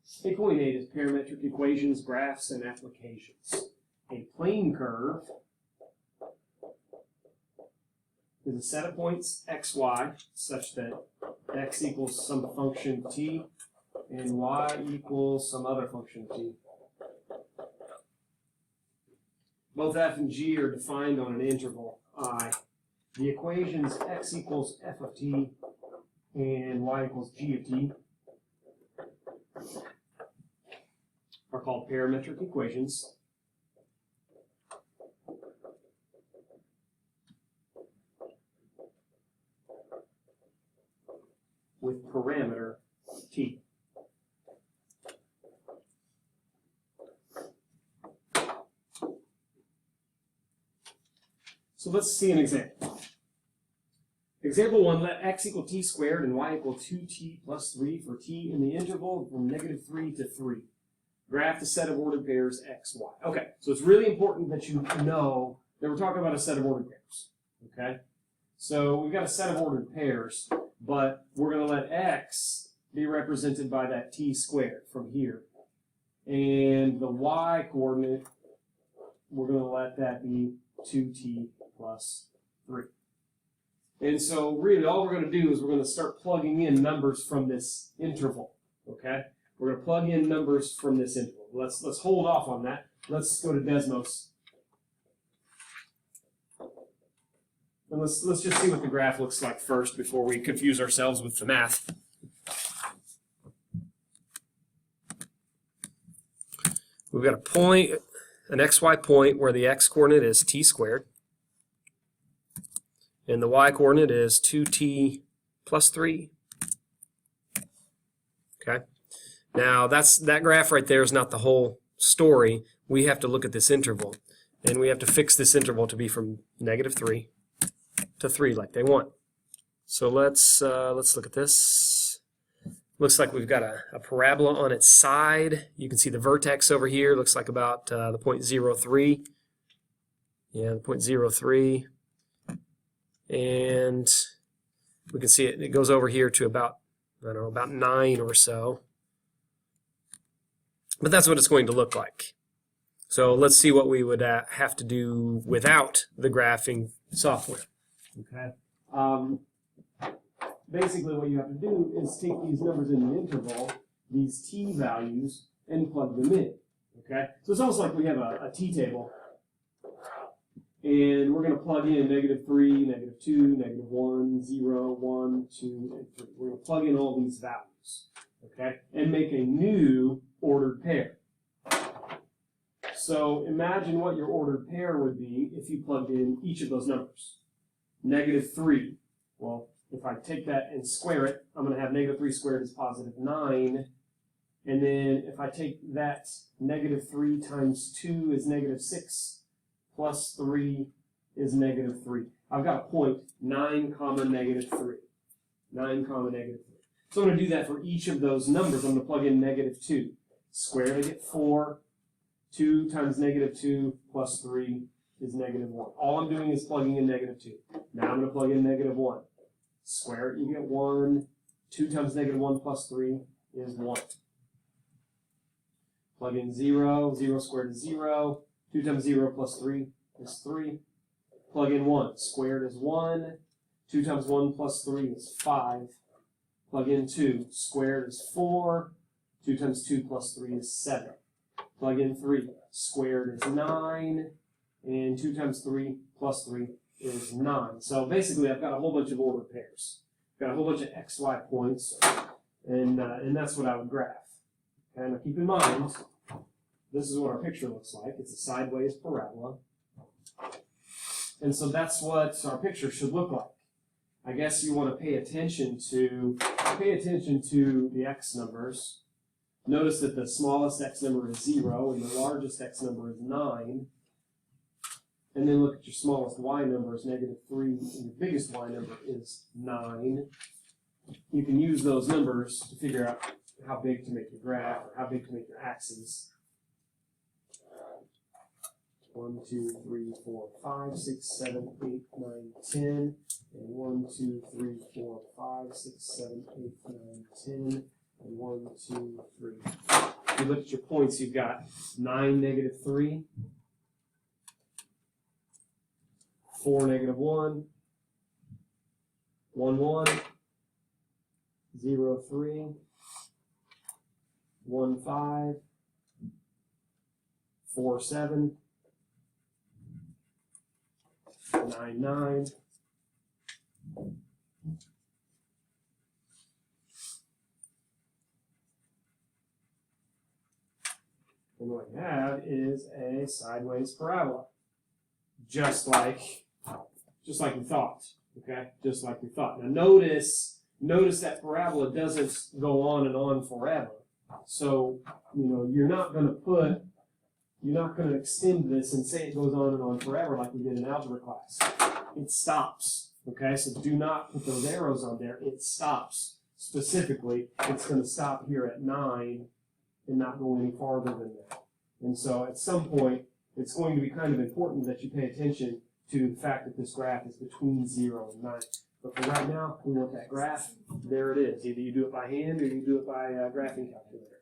8.8 is parametric equations, graphs, and applications. A plane curve is a set of points x, y, such that x equals some function t and y equals some other function t. Both f and g are defined on an interval I. The equations x equals f of t and y equals g of t are called parametric equations. With parameter t. So let's see an example. Example 1, let x equal t squared and y equal 2t plus 3 for t in the interval from -3 to 3. Graph the set of ordered pairs x, y. Okay, so it's really important that you know that we're talking about a set of ordered pairs. Okay? So we've got a set of ordered pairs, but we're going to let x be represented by that t squared from here. And the y coordinate, we're going to let that be 2t plus 3. And so really all we're going to do is we're going to start plugging in numbers from this interval. Okay? We're going to plug in numbers from this interval. Let's hold off on that. Let's go to Desmos. And let's just see what the graph looks like first before we confuse ourselves with the math. We've got a point, an xy point where the x coordinate is t squared. And the y coordinate is 2t plus 3. Okay. Now that graph right there is not the whole story. We have to look at this interval. And we have to fix this interval to be from -3 to 3 like they want. So let's look at this. Looks like we've got a parabola on its side. You can see the vertex over here. Looks like about the point 0.03. Yeah, the point 0.03. And we can see it goes over here to about, I don't know, about 9 or so. But that's what it's going to look like. So let's see what we would have to do without the graphing software. Okay. Basically what you have to do is take these numbers in the interval, these t values, and plug them in. Okay. So it's almost like we have a t table. And we're going to plug in -3, -2, -1, 0, 1, 2, and 3. We're going to plug in all these values, okay, and make a new ordered pair. So imagine what your ordered pair would be if you plugged in each of those numbers. -3. Well, if I take that and square it, I'm going to have -3 squared is +9. And then if I take that -3 times 2 is -6. Plus 3 is -3. I've got a point, 9, -3. 9, -3. So I'm going to do that for each of those numbers. I'm going to plug in -2. Square to get 4. 2 times -2 plus 3 is -1. All I'm doing is plugging in -2. Now I'm going to plug in -1. Square it, you get 1. 2 times -1 plus 3 is 1. Plug in 0. 0 squared is 0. 2 times 0 plus 3 is 3. Plug in 1. Squared is 1. 2 times 1 plus 3 is 5. Plug in 2. Squared is 4. 2 times 2 plus 3 is 7. Plug in 3. Squared is 9. And 2 times 3 plus 3 is 9. So basically I've got a whole bunch of ordered pairs. I've got a whole bunch of xy points. And that's what I would graph. Okay, now keep in mind, this is what our picture looks like. It's a sideways parabola. And so that's what our picture should look like. I guess you want to pay attention to the x numbers. Notice that the smallest x number is 0 and the largest x number is 9. And then look at your smallest y number is -3 and your biggest y number is 9. You can use those numbers to figure out how big to make your graph or how big to make your axes. 1, 2, 3, 4, 5, 6, 7, 8, 9, 10. And 1, 2, 3, 4, 5, 6, 7, 8, 9, 10. And 1, 2, 3. If you look at your points, you've got 9, negative 3, 4, negative 1, 1, 1, 0, 3, 1, 5, 4, 7, 9, 9. And what you have is a sideways parabola, just like we thought. Okay, just like we thought. Now notice that parabola doesn't go on and on forever. So you're not going to extend this and say it goes on and on forever like we did in algebra class. It stops. Okay, so do not put those arrows on there. It stops. Specifically, it's going to stop here at 9 and not go any farther than that. And so at some point, it's going to be kind of important that you pay attention to the fact that this graph is between 0 and 9. But for right now, we want that graph. There it is. Either you do it by hand or you do it by a graphing calculator.